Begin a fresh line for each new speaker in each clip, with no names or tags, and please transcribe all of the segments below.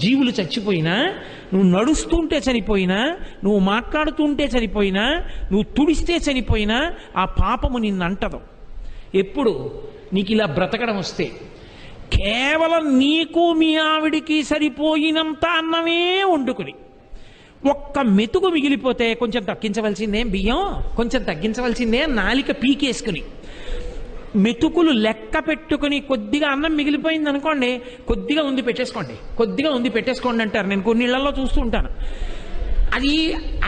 జీవులు చచ్చిపోయినా, నువ్వు నడుస్తుంటే చనిపోయినా, నువ్వు మాట్లాడుతుంటే చనిపోయినా, నువ్వు తుడిస్తే చనిపోయినా ఆ పాపము నిన్నంటదు. ఎప్పుడు నీకు ఇలా బ్రతకడం వస్తే కేవలం నీకు మీ ఆవిడికి సరిపోయినంత అన్నమే వండుకుని ఒక్క మెతుకు మిగిలిపోతే కొంచెం తగ్గించవలసిందే బియ్యం, కొంచెం తగ్గించవలసిందే నాలిక పీకేసుకుని మెతుకులు లెక్క పెట్టుకుని కొద్దిగా అన్నం మిగిలిపోయింది అనుకోండి, కొద్దిగా ఉంది పెట్టేసుకోండి అంటారు. నేను కొన్ని ఇళ్లలో చూస్తూ ఉంటాను. అది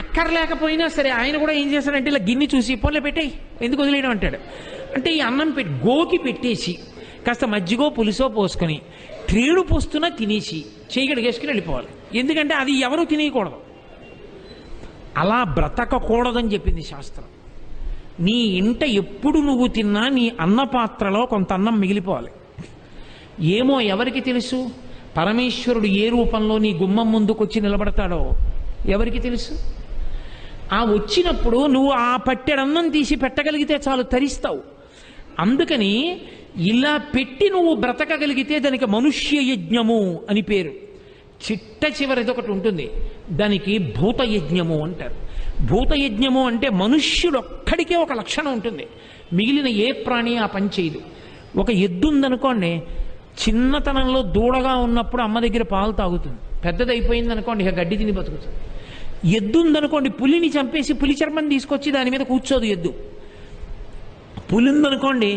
అక్కర్లేకపోయినా సరే ఆయన కూడా ఏం చేస్తాడంటే ఇలా గిన్నె చూసి పోన్లే పెట్టేయి, ఎందుకు వదిలేయడం అంటాడు. అంటే ఈ అన్నం గోకి పెట్టేసి కాస్త మజ్జిగో పులుసో పోసుకొని ట్రేడు పోస్తున్నా తినేసి చేయగడిగేసుకుని వెళ్ళిపోవాలి. ఎందుకంటే అది ఎవరు తినేయకూడదు. అలా బ్రతకకూడదని చెప్పింది శాస్త్రం. నీ ఇంట ఎప్పుడు నువ్వు తిన్నా నీ అన్న పాత్రలో కొంత అన్నం మిగిలిపోవాలి. ఏమో ఎవరికి తెలుసు పరమేశ్వరుడు ఏ రూపంలో నీ గుమ్మం ముందుకొచ్చి నిలబడతాడో ఎవరికి తెలుసు. ఆ వచ్చినప్పుడు నువ్వు ఆ పట్టెడన్నం తీసి పెట్టగలిగితే చాలు, తరిస్తావు. అందుకని ఇలా పెట్టి నువ్వు బ్రతకగలిగితే దానికి మనుష్య యజ్ఞము అని పేరు. చిట్ట చివరిది ఒకటి ఉంటుంది, దానికి భూతయజ్ఞము అంటారు. భూతయజ్ఞము అంటే మనుష్యుడొక్కడికే ఒక లక్షణం ఉంటుంది, మిగిలిన ఏ ప్రాణి ఆ పని చేయదు. ఒక ఎద్దు ఉందనుకోండి, చిన్నతనంలో దూడగా ఉన్నప్పుడు అమ్మ దగ్గర పాలు తాగుతుంది, పెద్దదైపోయింది అనుకోండి ఇక గడ్డి తిని బతుకుతుంది. ఎద్దు ఉందనుకోండి, పులిని చంపేసి పులి చర్మం తీసుకొచ్చి దాని మీద కూర్చోదు ఎద్దు. పులి ఉందనుకోండి,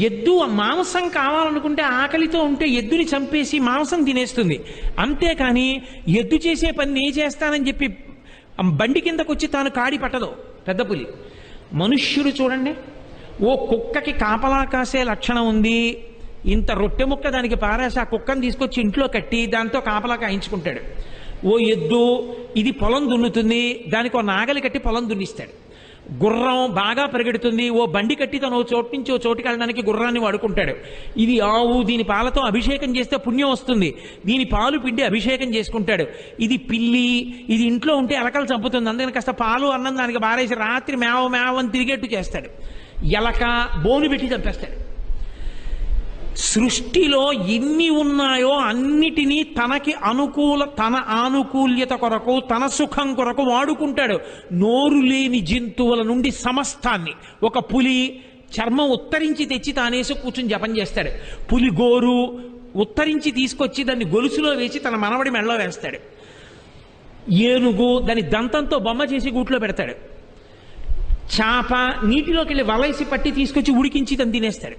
ఎద్దు మాంసం కావాలనుకుంటే ఆకలితో ఉంటే ఎద్దుని చంపేసి మాంసం తినేస్తుంది. అంతేకాని ఎద్దు చేసే పని నేను చేస్తానని చెప్పి బండి కిందకు వచ్చి తాను కాడి పట్టదు పెద్ద పులి. మనుష్యుడు చూడండి, ఓ కుక్కకి కాపలా కాసే లక్షణం ఉంది, ఇంత రొట్టె ముక్క దానికి పారేసి ఆ కుక్కను తీసుకొచ్చి ఇంట్లో కట్టి దాంతో కాపలా కాయించుకుంటాడు. ఓ ఎద్దు ఇది పొలం దున్నుతుంది, దానికి ఓ నాగలి కట్టి పొలం దున్నిస్తాడు. గుర్రం బాగా పరిగెడుతుంది, ఓ బండి కట్టి తను ఓ చోటు నుంచి ఓ చోటుకి వెళ్ళడానికి గుర్రాన్ని వాడుకుంటాడు. ఇది ఆవు, దీని పాలతో అభిషేకం చేస్తే పుణ్యం వస్తుంది, దీని పాలు పిండి అభిషేకం చేసుకుంటాడు. ఇది పిల్లి, ఇది ఇంట్లో ఉంటే ఎలకలు చంపుతుంది, అందుకని కాస్త పాలు అన్నం దానికి బారేసి రాత్రి మేవ మేవ అని తిరిగేట్టు చేస్తాడు. ఎలక బోను పెట్టి చంపేస్తాడు. సృష్టిలో ఎన్ని ఉన్నాయో అన్నిటినీ తన ఆనుకూల్యత కొరకు, తన సుఖం కొరకు వాడుకుంటాడు. నోరు లేని జంతువుల నుండి సమస్తాన్ని, ఒక పులి చర్మం ఉత్తరించి తెచ్చి తానేసి కూర్చుని జపం చేస్తాడు. పులి గోరు ఉత్తరించి తీసుకొచ్చి దాన్ని గొలుసులో వేసి తన మనవడి మెడలో వేస్తాడు. ఏనుగు దాని దంతంతో బొమ్మ చేసి గూట్లో పెడతాడు. చాప నీటిలోకి వెళ్ళి వలైసి పట్టి తీసుకొచ్చి ఉడికించి తను తినేస్తాడు.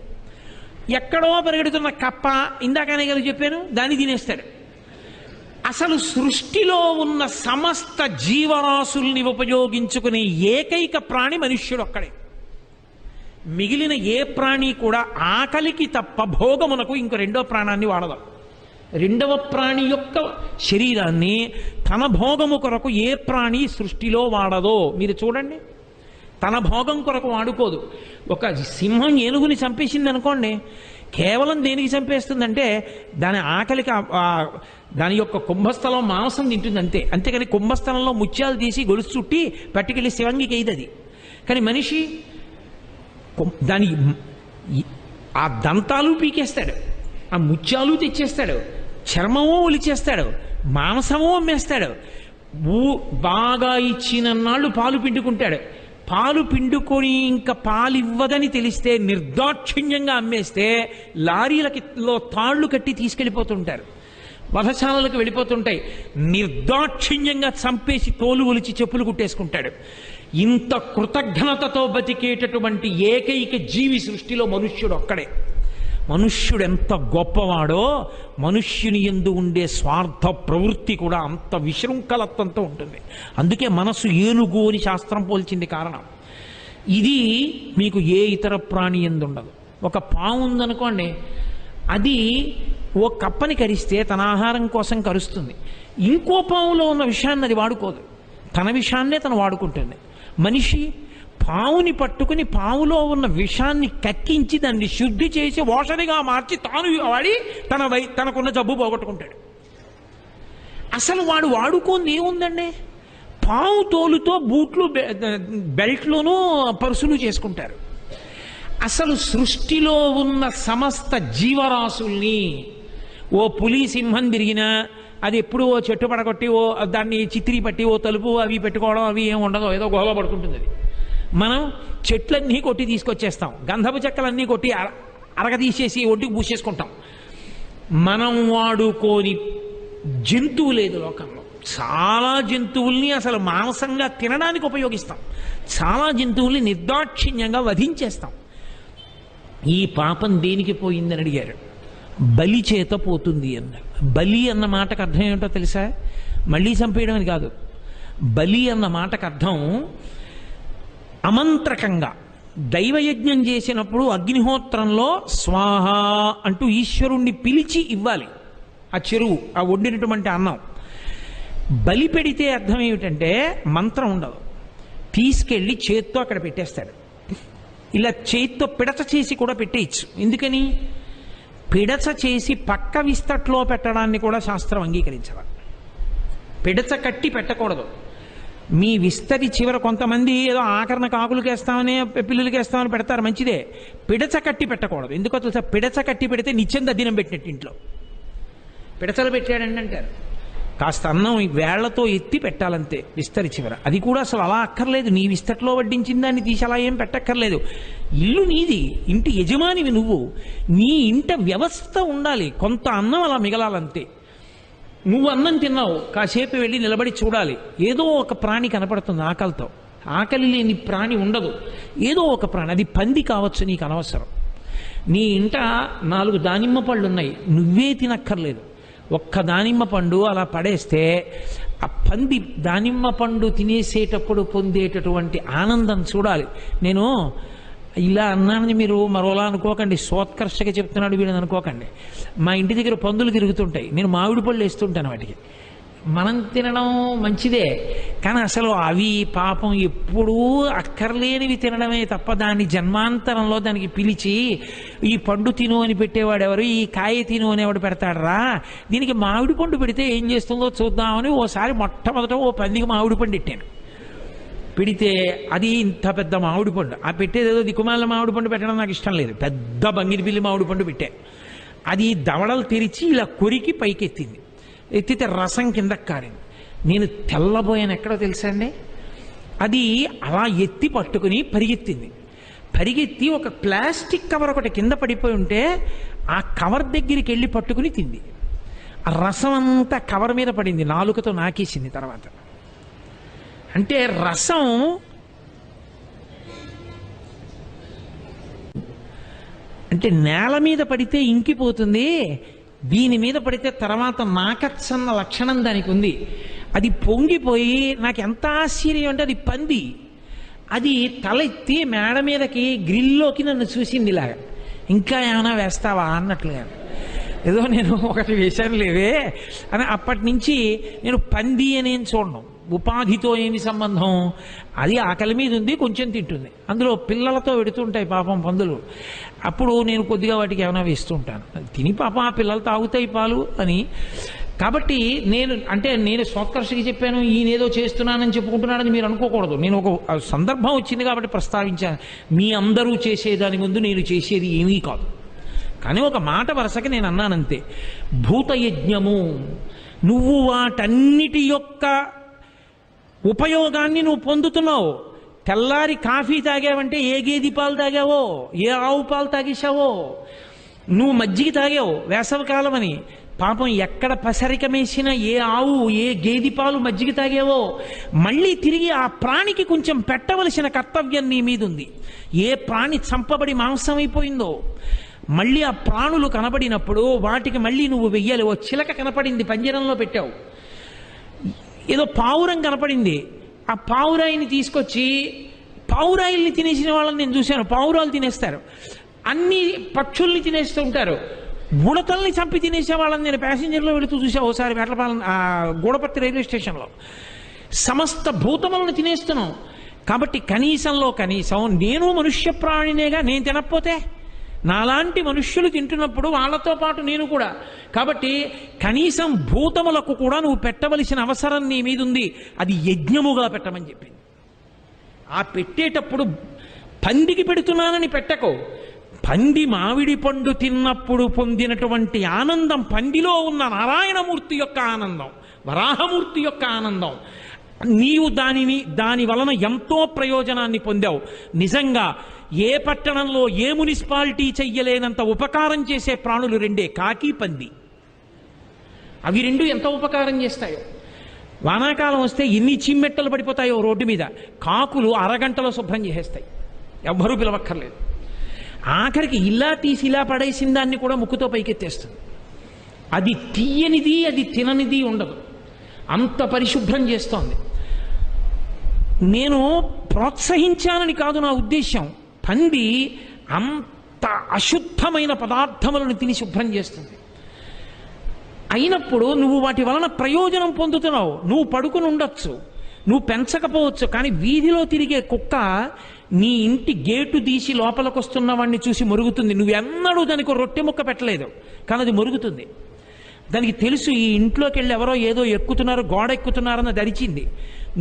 ఎక్కడో పరిగెడుతున్న కప్ప, ఇందాకనే కదా చెప్పాను, దాన్ని తినేస్తాడు. అసలు సృష్టిలో ఉన్న సమస్త జీవరాశుల్ని ఉపయోగించుకునే ఏకైక ప్రాణి మనుష్యుడు ఒక్కడే. మిగిలిన ఏ ప్రాణి కూడా ఆకలికి తప్ప భోగమునకు ఇంకో రెండో ప్రాణాన్ని వాడదు. రెండవ ప్రాణి యొక్క శరీరాన్ని తన భోగము కొరకు ఏ ప్రాణి సృష్టిలో వాడదో మీరు చూడండి. తన భోగం కొరకు వాడుకోదు. ఒక సింహం ఏనుగుని చంపేసింది అనుకోండి, కేవలం దేనికి చంపేస్తుందంటే దాని ఆకలికి దాని యొక్క కుంభస్థలం మాంసం తింటుంది అంతే. అంతేకాని కుంభస్థలంలో ముత్యాలు తీసి గొలుసు చుట్టి పట్టుకెళ్ళి శివంగికి అయ్యింది అది. కానీ మనిషి దాని ఆ దంతాలు పీకేస్తాడు, ఆ ముత్యాలు తెచ్చేస్తాడు, చర్మమో ఒలిచేస్తాడు, మాంసమో అమ్మేస్తాడు. బాగా ఇచ్చిన నాళ్ళు పాలు పిండుకుంటాడు. పాలు పిండుకొని ఇంకా పాలు ఇవ్వదని తెలిస్తే నిర్దాక్షిణ్యంగా అమ్మేస్తే లారీలో తాళ్లు కట్టి తీసుకెళ్ళిపోతుంటారు, వధశాలలకు వెళ్ళిపోతుంటాయి. నిర్దాక్షిణ్యంగా చంపేసి తోలు ఒలిచి చెప్పులు కుట్టేసుకుంటాడు. ఇంత కృతజ్ఞతతో బతికేటటువంటి ఏకైక జీవి సృష్టిలో మనుష్యుడు ఒక్కడే. మనుష్యుడు ఎంత గొప్పవాడో మనుష్యుని యందు ఉండే స్వార్థ ప్రవృత్తి కూడా అంత విశృంఖలత్వంతో ఉంటుంది. అందుకే మనసు ఏనుగు అని శాస్త్రం పోల్చింది కారణం. ఇది మీకు ఏ ఇతర ప్రాణి యందు ఉండదు. ఒక పాము ఉందనుకోండి, అది ఓ కప్పని కరిస్తే తన ఆహారం కోసం కరుస్తుంది. ఇంకో పాములో ఉన్న విషయాన్ని అది వాడుకోదు, తన విషయాన్నే తను వాడుకుంటుంది. మనిషి పావుని పట్టుకుని పావులో ఉన్న విషాన్ని కక్కించి దాన్ని శుద్ధి చేసి ఓషధిగా మార్చి తాను వాడి తనకున్న జబ్బు పోగొట్టుకుంటాడు. అసలు వాడు వాడుకోంది ఏముందండి? పావు తోలుతో బూట్లు, బెల్ట్లోనూ పరుసులు చేసుకుంటారు. అసలు సృష్టిలో ఉన్న సమస్త జీవరాశుల్ని, ఓ పులి సింహం తిరిగినా, అది ఎప్పుడు ఓ చెట్టు పడగొట్టి ఓ దాన్ని చిత్రీ పట్టి ఓ తలుపు అవి పెట్టుకోవడం అవి ఏం ఉండదు, ఏదో గోల పడుకుంటుంది అది. మనం చెట్లన్నీ కొట్టి తీసుకొచ్చేస్తాం, గంధపు చెక్కలన్నీ కొట్టి అరగదీసేసి ఒడ్డుకు పూసేసుకుంటాం. మనం వాడుకోని జంతువు లేదు లోకంలో. చాలా జంతువుల్ని అసలు మాంసంగా తినడానికి ఉపయోగిస్తాం, చాలా జంతువుల్ని నిర్దాక్షిణ్యంగా వధించేస్తాం. ఈ పాపం దేనికి పోయిందని అడిగారు. బలి చేత పోతుంది అన్నారు. బలి అన్న మాటకు అర్థం ఏమిటో తెలుసా? మళ్ళీ చంపేయడం అని కాదు. బలి అన్న మాటకు అర్థం అమంత్రకంగా దైవయజ్ఞం చేసినప్పుడు అగ్నిహోత్రంలో స్వాహ అంటూ ఈశ్వరుణ్ణి పిలిచి ఇవ్వాలి ఆ చెరువు, ఆ వండినటువంటి అన్నం. బలి పెడితే అర్థం ఏమిటంటే మంత్రం ఉండదు, తీసుకెళ్ళి చేత్తో అక్కడ పెట్టేస్తాడు. ఇలా చేత్తో పిడచ చేసి కూడా పెట్టేయచ్చు. ఎందుకని? పిడచ చేసి పక్క విస్తట్లో పెట్టడాన్ని కూడా శాస్త్రం అంగీకరించాలి. పిడచ కట్టి పెట్టకూడదు. మీ విస్తరి చివర కొంతమంది ఏదో ఆకరణ కాకులకి వేస్తామని పిల్లులకి వేస్తామని పెడతారు, మంచిదే. పిడచ కట్టి పెట్టకూడదు. ఎందుకో తెలుసా? పిడచ కట్టి పెడితే నిత్యం దద్దినం పెట్టినట్టు ఇంట్లో. పిడచలు పెట్టాడండి అంటారు. కాస్త అన్నం వేళ్లతో ఎత్తి పెట్టాలంతే విస్తరి చివర. అది కూడా అసలు అలా అక్కర్లేదు. నీ విస్తట్లో వడ్డించిన దాన్ని తీసి అలా ఏం పెట్టక్కర్లేదు. ఇల్లు నీది, ఇంటి యజమానివి నువ్వు. నీ ఇంట వ్యవస్థ ఉండాలి. కొంత అన్నం అలా మిగలాలంతే. నువ్వు అన్నం తిన్నావు, కాసేపు వెళ్ళి నిలబడి చూడాలి, ఏదో ఒక ప్రాణి కనపడుతుంది ఆకలితో. ఆకలి లేని ప్రాణి ఉండదు, ఏదో ఒక ప్రాణి. అది పంది కావచ్చు, నీకు అనవసరం. నీ ఇంట 4 దానిమ్మ పళ్ళు ఉన్నాయి, నువ్వే తినక్కర్లేదు. ఒక్క దానిమ్మ పండు అలా పడేస్తే ఆ పంది దానిమ్మ పండు తినేసేటప్పుడు పొందేటటువంటి ఆనందం చూడాలి. నేను ఇలా అన్నానని మీరు మరోలా అనుకోకండి, సోత్కర్షగా చెప్తున్నాడు వీళ్ళని అనుకోకండి. మా ఇంటి దగ్గర పందులు తిరుగుతుంటాయి, నేను మామిడి పళ్ళు వేస్తుంటాను వాటికి. మనం తినడం మంచిదే, కానీ అసలు అవి పాపం ఎప్పుడూ అక్కర్లేనివి తినడమే తప్ప దాన్ని జన్మాంతరంలో దానికి పిలిచి ఈ పండు తిను అని పెట్టేవాడు ఎవరు, ఈ కాయ తిను అనేవాడు పెడతాడరా. దీనికి మామిడి పండు పెడితే ఏం చేస్తుందో చూద్దామని ఓసారి మొట్టమొదట ఓ పందికి మామిడి పండు పెట్టాను. పెడితే అది ఇంత పెద్ద మామిడి పండు. ఆ పెట్టేది ఏదో దిక్కుమాల మామిడి పండు పెట్టడం నాకు ఇష్టం లేదు, పెద్ద బంగిరిపిల్లి మామిడి పండు పెట్టా. అది దవడలు తెరిచి ఇలా కొరికి పైకెత్తింది. ఎత్తితే రసం కిందకి కారింది. నేను తెల్లబోయాను. ఎక్కడో తెలుసా అండి? అది అలా ఎత్తి పట్టుకుని పరిగెత్తింది. పరిగెత్తి ఒక ప్లాస్టిక్ కవర్ ఒకటి కింద పడిపోయి ఉంటే ఆ కవర్ దగ్గరికి వెళ్ళి పట్టుకుని తింది. ఆ రసం అంతా కవర్ మీద పడింది, నాలుకతో నాకేసింది. తర్వాత అంటే రసం అంటే నేల మీద పడితే ఇంకిపోతుంది, దీని మీద పడితే తర్వాత నాకచ్చన్న లక్షణం దానికి ఉంది. అది పొంగిపోయి నాకు ఎంత ఆశ్చర్యం అంటే అది పంది. అది తలెత్తి మేడ మీదకి గ్రిల్లోకి నన్ను చూసింది ఇలాగా, ఇంకా ఏమైనా వేస్తావా అన్నట్లుగా. ఏదో నేను ఒకటి వేశాను లేవే అని. అప్పటి నుంచి నేను పంది అనేం చూడను. ఉపాధితో ఏమి సంబంధం? అది ఆకలి మీద ఉంది, కొంచెం తింటుంది. అందులో పిల్లలతో పెడుతుంటాయి పాపం పందులు. అప్పుడు నేను కొద్దిగా వాటికి ఏమైనా వేస్తూ ఉంటాను. తిని పాపం ఆ పిల్లలు తాగుతాయి పాలు అని. కాబట్టి నేను సోత్కర్షకి చెప్పాను, ఈయనేదో చేస్తున్నానని చెప్పుకుంటున్నాడని మీరు అనుకోకూడదు. నేను ఒక సందర్భం వచ్చింది కాబట్టి ప్రస్తావించాను. మీ అందరూ చేసేదాని ముందు నేను చేసేది ఏమీ కాదు. కానీ ఒక మాట వరుసకి నేను అన్నానంతే. భూతయజ్ఞము, నువ్వు వాటన్నిటి యొక్క ఉపయోగాన్ని నువ్వు పొందుతున్నావు. తెల్లారి కాఫీ తాగావంటే ఏ గేదె పాలు తాగావో, ఏ ఆవు పాలు తాగేశావో. నువ్వు మజ్జిగ తాగావు వేసవికాలం అని, పాపం ఎక్కడ పసరికమేసిన ఏ ఆవు ఏ గేదె పాలు మజ్జిగ తాగావో, మళ్ళీ తిరిగి ఆ ప్రాణికి కొంచెం పెట్టవలసిన కర్తవ్యం నీ మీద ఉంది. ఏ ప్రాణి చంపబడి మాంసం అయిపోయిందో మళ్ళీ ఆ ప్రాణులు కనబడినప్పుడు వాటికి మళ్ళీ నువ్వు వెయ్యాలి. ఓ చిలక కనపడింది, పంజరంలో పెట్టావు. ఏదో పావురం కనపడింది, ఆ పావురాయిని తీసుకొచ్చి, పావురాయిల్ని తినేసిన వాళ్ళని నేను చూశాను. పావురాలు తినేస్తారు, అన్ని పక్షుల్ని తినేస్తూ ఉంటారు. ఉడతల్ని చంపి తినేసే వాళ్ళని నేను ప్యాసింజర్లో వెళుతూ చూసా ఓసారి వేటపాలెం గూడపర్తి రైల్వే స్టేషన్లో. సమస్త భూతములను తినేస్తున్నాం. కాబట్టి కనీసంలో కనీసం నేను మనుష్య ప్రాణినేగా, నేను తినకపోతే నాలాంటి మనుష్యులు తింటున్నప్పుడు వాళ్ళతో పాటు నేను కూడా. కాబట్టి కనీసం భూతములకు కూడా నువ్వు పెట్టవలసిన అవసరం నీ మీద ఉంది. అది యజ్ఞముగా పెట్టమని చెప్పింది. ఆ పెట్టేటప్పుడు పందికి పెడుతున్నానని పెట్టకు. పంది మామిడి పండు తిన్నప్పుడు పొందినటువంటి ఆనందం పందిలో ఉన్న నారాయణమూర్తి యొక్క ఆనందం, వరాహమూర్తి యొక్క ఆనందం. నీవు దాని వలన ఎంతో ప్రయోజనాన్ని పొందావు. నిజంగా ఏ పట్టణంలో ఏ మున్సిపాలిటీ చెయ్యలేనంత ఉపకారం చేసే ప్రాణులు రెండే, కాకి పంది. అవి రెండు ఎంత ఉపకారం చేస్తాయో. వానాకాలం వస్తే ఎన్ని చిమ్మెట్టలు పడిపోతాయో రోడ్డు మీద, కాకులు అరగంటలో శుభ్రం చేసేస్తాయి, ఎవ్వరూ పిలవక్కర్లేదు. ఆఖరికి ఇలా తీసి ఇలా పడేసిన దాన్ని కూడా ముక్కుతో పైకెత్తేస్తుంది. అది తీయనిది, అది తిననిది ఉండదు, అంత పరిశుభ్రం చేస్తోంది. నేను ప్రోత్సహించానని కాదు నా ఉద్దేశం. పంది అంత అశుద్ధమైన పదార్థములను తిని శుభ్రం చేస్తుంది. అయినప్పుడు నువ్వు వాటి వలన ప్రయోజనం పొందుతున్నావు. నువ్వు పడుకుని ఉండొచ్చు, నువ్వు పెంచకపోవచ్చు, కానీ వీధిలో తిరిగే కుక్క నీ ఇంటి గేటు తీసి లోపలికి వస్తున్న వాడిని చూసి మొరుగుతుంది. నువ్వెన్నడూ దానికి రొట్టె ముక్క పెట్టలేదు, కానీ అది మొరుగుతుంది. దానికి తెలుసు ఈ ఇంట్లోకి వెళ్ళి ఎవరో ఏదో ఎక్కుతున్నారు, గోడ ఎక్కుతున్నారని దరిచింది.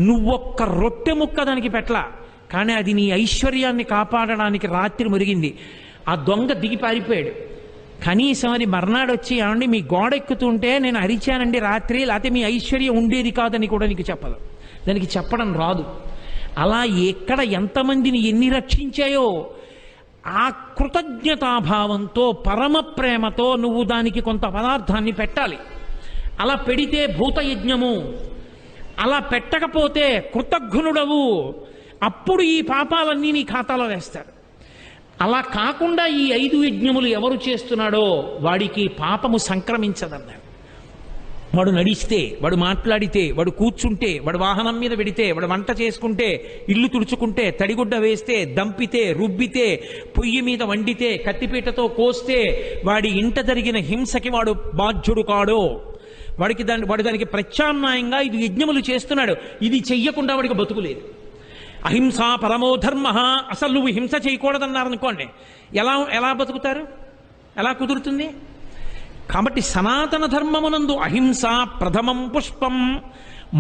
నువ్వొక్క రొట్టె ముక్క దానికి పెట్టలా, కానీ అది నీ ఐశ్వర్యాన్ని కాపాడడానికి రాత్రి మురిగింది. ఆ దొంగ దిగి పారిపోయాడు. కనీసం అది మర్నాడు వచ్చి, ఏమండి మీ గోడ ఎక్కుతుంటే నేను అరిచానండి రాత్రి, లేకపోతే మీ ఐశ్వర్యం ఉండేది కాదని కూడా నీకు చెప్పదు. దానికి చెప్పడం రాదు. అలా ఎక్కడ ఎంతమందిని ఎన్ని రక్షించాయో ఆ కృతజ్ఞతాభావంతో పరమ ప్రేమతో నువ్వు దానికి కొంత పదార్థాన్ని పెట్టాలి. అలా పెడితే భూతయజ్ఞము, అలా పెట్టకపోతే కృతజ్ఞుడవు. అప్పుడు ఈ పాపాలన్నీ నీ ఖాతాలో వేస్తాడు. అలా కాకుండా ఈ 5 యజ్ఞములు ఎవరు చేస్తున్నాడో వాడికి పాపము సంక్రమించదన్నారు. వాడు నడిస్తే, వాడు మాట్లాడితే, వాడు కూర్చుంటే, వాడు వాహనం మీద పెడితే, వాడు వంట చేసుకుంటే, ఇల్లు తుడుచుకుంటే, తడిగుడ్డ వేస్తే, దంపితే, రుబ్బితే, పొయ్యి మీద వండితే, కత్తిపీటతో కోస్తే, వాడి ఇంట జరిగిన హింసకి వాడు బాధ్యుడు కాడో. వాడు దానికి ప్రత్యామ్నాయంగా 5 యజ్ఞములు చేస్తున్నాడు. ఇది చెయ్యకుండా వాడికి బతుకులేదు. అహింస పరమో ధర్మ. అసలు నువ్వు హింస చేయకూడదన్నారనుకోండి, ఎలా బతుకుతారు? ఎలా కుదురుతుంది? కాబట్టి సనాతన ధర్మమునందు అహింస ప్రథమం పుష్పం,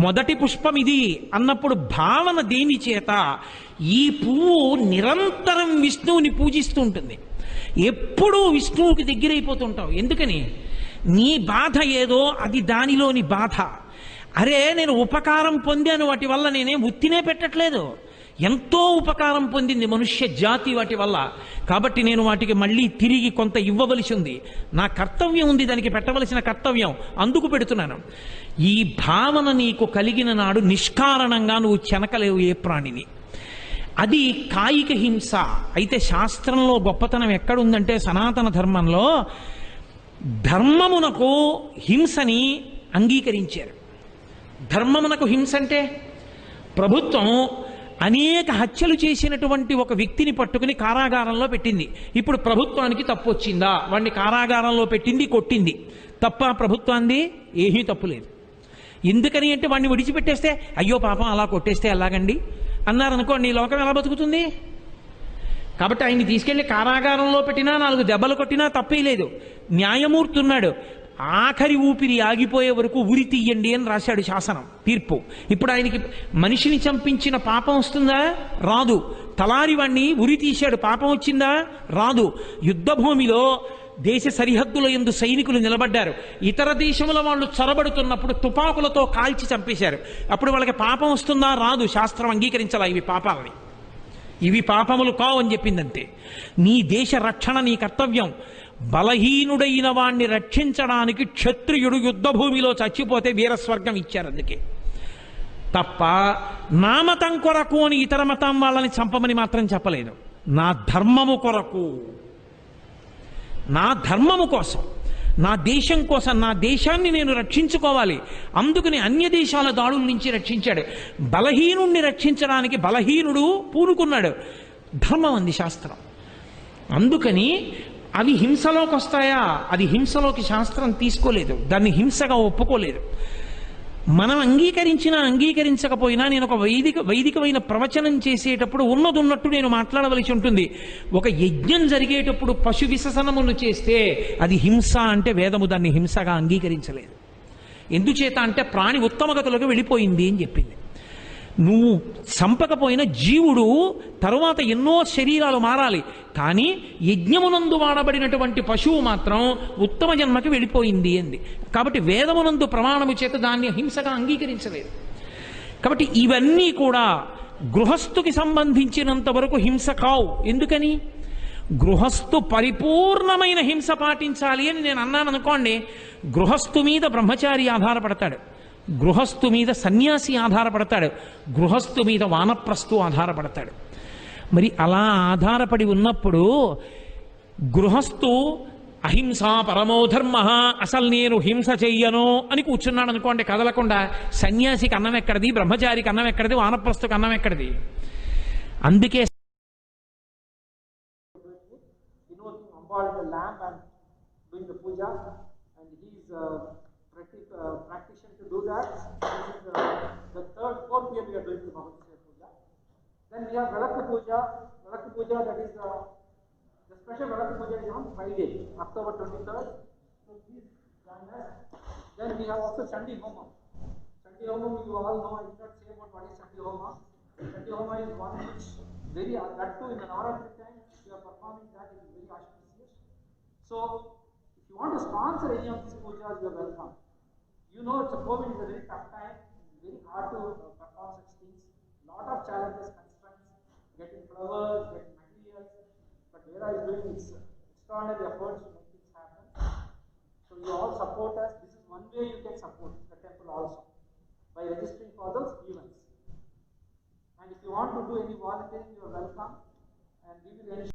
మొదటి పుష్పం ఇది అన్నప్పుడు భావన దేని చేత? ఈ పువ్వు నిరంతరం విష్ణువుని పూజిస్తూ ఉంటుంది, ఎప్పుడూ విష్ణువుకి దగ్గరైపోతుంటావు. ఎందుకని? నీ బాధ ఏదో అది దానిలోని బాధ. అరే నేను ఉపకారం పొందాను, వాటి వల్ల నేనేం ఉత్తినే పెట్టట్లేదు, ఎంతో ఉపకారం పొందింది మనుష్య జాతి వాటి వల్ల. కాబట్టి నేను వాటికి మళ్ళీ తిరిగి కొంత ఇవ్వవలసి ఉంది, నా కర్తవ్యం ఉంది, దానికి పెట్టవలసిన కర్తవ్యం, అందుకు పెడుతున్నాను. ఈ భావన నీకు కలిగిన నాడు నిష్కారణంగా నువ్వు చెనకలేవు ఏ ప్రాణిని. అది కాయిక హింస. అయితే శాస్త్రంలో గొప్పతనం ఎక్కడుందంటే, సనాతన ధర్మంలో ధర్మమునకు హింసని అంగీకరించారు. ధర్మమునకు హింస అంటే, ప్రభుత్వం అనేక హత్యలు చేసినటువంటి ఒక వ్యక్తిని పట్టుకుని కారాగారంలో పెట్టింది. ఇప్పుడు ప్రభుత్వానికి తప్పు వచ్చిందా? వాడిని కారాగారంలో పెట్టింది, కొట్టింది. తప్ప ప్రభుత్వాన్ని? ఏమీ తప్పు లేదు. ఎందుకని అంటే వాడిని విడిచిపెట్టేస్తే, అయ్యో పాపం అలా కొట్టేస్తే ఎలాగండి అన్నారనుకోండి, ఈ లోకం ఎలా బతుకుతుంది? కాబట్టి ఆయన్ని తీసుకెళ్లి కారాగారంలో పెట్టినా, 4 దెబ్బలు కొట్టినా తప్పే లేదు. న్యాయమూర్తి ఉన్నాడు, ఆఖరి ఊపిరి ఆగిపోయే వరకు ఉరి తీయండి అని రాశాడు శాసనం, తీర్పు. ఇప్పుడు ఆయనకి మనిషిని చంపించిన పాపం వస్తుందా? రాదు. తలారివాణ్ణి ఉరి తీశాడు, పాపం వచ్చిందా? రాదు. యుద్ధ భూమిలో దేశ సరిహద్దుల యందు సైనికులు నిలబడ్డారు, ఇతర దేశముల వాళ్ళు చొరబడుతున్నప్పుడు తుపాకులతో కాల్చి చంపేశారు. అప్పుడు వాళ్ళకి పాపం వస్తుందా? రాదు. శాస్త్రం అంగీకరించాలా ఇవి పాపాలని, ఇవి పాపములు కావు అని చెప్పిందంతే. నీ దేశ రక్షణ నీ కర్తవ్యం. బలహీనుడైన వాణ్ణి రక్షించడానికి క్షత్రియుడు యుద్ధభూమిలో చచ్చిపోతే వీరస్వర్గం ఇచ్చారు. అందుకే తప్ప నా మతం కొరకు అని ఇతర మతం వాళ్ళని చంపమని మాత్రం చెప్పలేదు. నా ధర్మము కొరకు, నా ధర్మము కోసం, నా దేశం కోసం, నా దేశాన్ని నేను రక్షించుకోవాలి. అందుకని అన్య దేశాల దాడుల నుంచి రక్షించాడు. బలహీనుణ్ణి రక్షించడానికి బలహీనుడు పూనుకున్నాడు. ధర్మం అంది శాస్త్రం. అందుకని అవి హింసలోకి వస్తాయా? అది హింసలోకి శాస్త్రం తీసుకోలేదు, దాన్ని హింసగా ఒప్పుకోలేదు. మనం అంగీకరించినా అంగీకరించకపోయినా నేను ఒక వైదికమైన ప్రవచనం చేసేటప్పుడు ఉన్నట్టు నేను మాట్లాడవలసి ఉంటుంది. ఒక యజ్ఞం జరిగేటప్పుడు పశు విసర్జనమును చేస్తే అది హింస అంటే వేదము దాన్ని హింసగా అంగీకరించలేదు. ఎందుచేత అంటే ప్రాణి ఉత్తమగతులకు వెళ్ళిపోయింది అని చెప్పింది. నువ్వు చంపకపోయిన జీవుడు తరువాత ఎన్నో శరీరాలు మారాలి, కానీ యజ్ఞమునందు వాడబడినటువంటి పశువు మాత్రం ఉత్తమ జన్మకి వెళ్ళిపోయింది అంది. కాబట్టి వేదమునందు ప్రమాణము చేత దాన్ని హింసగా అంగీకరించలేదు. కాబట్టి ఇవన్నీ కూడా గృహస్థుకి సంబంధించినంత వరకు హింస కావు. ఎందుకని? గృహస్థు పరిపూర్ణమైన హింస పాటించాలి అని నేను అన్నాను అనుకోండి, గృహస్థు మీద బ్రహ్మచారి ఆధారపడతాడు, గృహస్థు మీద సన్యాసి ఆధారపడతాడు, గృహస్థు మీద వానప్రస్థు ఆధారపడతాడు. మరి అలా ఆధారపడి ఉన్నప్పుడు గృహస్థు అహింసా పరమోధర్మ, అసలు నేను హింస చెయ్యను అని కూర్చున్నాడు అనుకోండి కదలకుండా, సన్యాసికి అన్నం ఎక్కడిది, బ్రహ్మచారికి అన్నం ఎక్కడిది, వానప్రస్థుకి అన్నం ఎక్కడిది? అందుకే
the lamp and doing the puja, and he is practicing to do that. This is the third, fourth year we are doing the Mahaprasad puja. Then we have Velakku puja. Velakku puja, that is the special Velakku puja is on Friday, October 23rd. So please join us. Then we have also Chandi Homa. Chandi Homa, you all know. I did not say about what is Chandi Homa. Chandi Homa is one which very that too in the Navaratri time. If you are performing that, it is very auspicious. So, if you want to sponsor any of these pujas, you are welcome. You know, it's a COVID is a very tough time. It's very hard to perform such things. Lot of challenges, constraints, getting flowers, getting materials. But Vera is doing its extraordinary efforts to make things happen. So you all support us. This is one way you can support the temple also, by registering for those events. And if you want to do any volunteering, you are welcome. And we will ensure